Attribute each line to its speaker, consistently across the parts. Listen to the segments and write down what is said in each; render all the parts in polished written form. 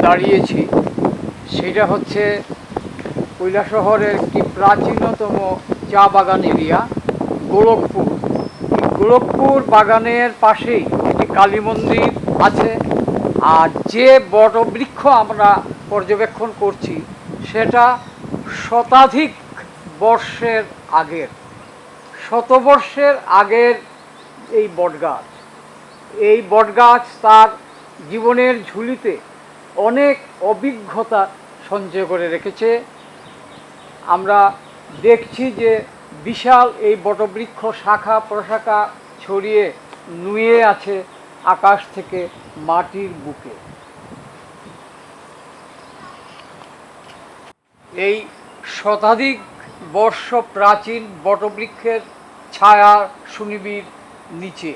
Speaker 1: দাঁড়িয়েছি সেটা হচ্ছে কৈলাসহরের একটি প্রাচীনতম চা বাগান এরিয়া গোলকপুর। গোলকপুর বাগানের পাশেই একটি কালী মন্দির আছে। আর যে বটবৃক্ষ আমরা পর্যবেক্ষণ করছি সেটা শতাধিক বর্ষের আগের, শতবর্ষের আগের এই বটগাছ। এই বটগাছ তার জীবনের ঝুলিতে অনেক অভিজ্ঞতা সঞ্চয় করে রেখেছে। আমরা দেখছি যে বিশাল এই বটবৃক্ষ শাখা প্রশাখা ছড়িয়ে নুয়ে আছে আকাশ থেকে মাটির বুকে। এই শতাধিক বর্ষ প্রাচীন বটবৃক্ষের ছায়া সুনিবিড় নিচে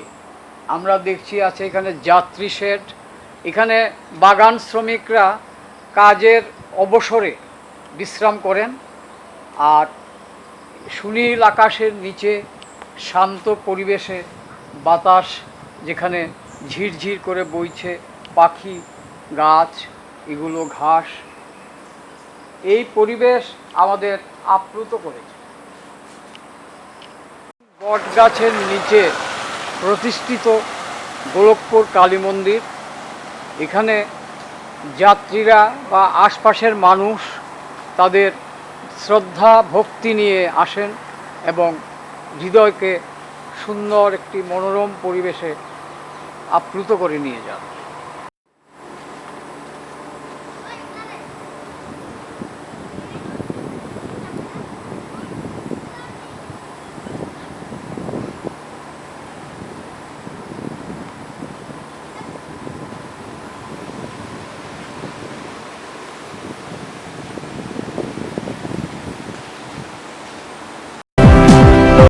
Speaker 1: আমরা দেখছি আছে এখানে যাত্রী শেড। এখানে বাগান শ্রমিকরা কাজের অবসরে বিশ্রাম করেন। আর সুনীল আকাশের নিচে শান্ত পরিবেশে বাতাস যেখানে ঝিরঝির করে বইছে, পাখি, গাছ, এগুলো ঘাস, এই পরিবেশ আমাদের আপ্লুত করেছে। বট গাছের নিচে প্রতিষ্ঠিত গোলকপুর কালী মন্দির। এখানে যাত্রীরা বা আশপাশের মানুষ তাদের শ্রদ্ধা ভক্তি নিয়ে আসেন এবং হৃদয়কে সুন্দর একটি মনোরম পরিবেশে আপ্লুত করে নিয়ে যান।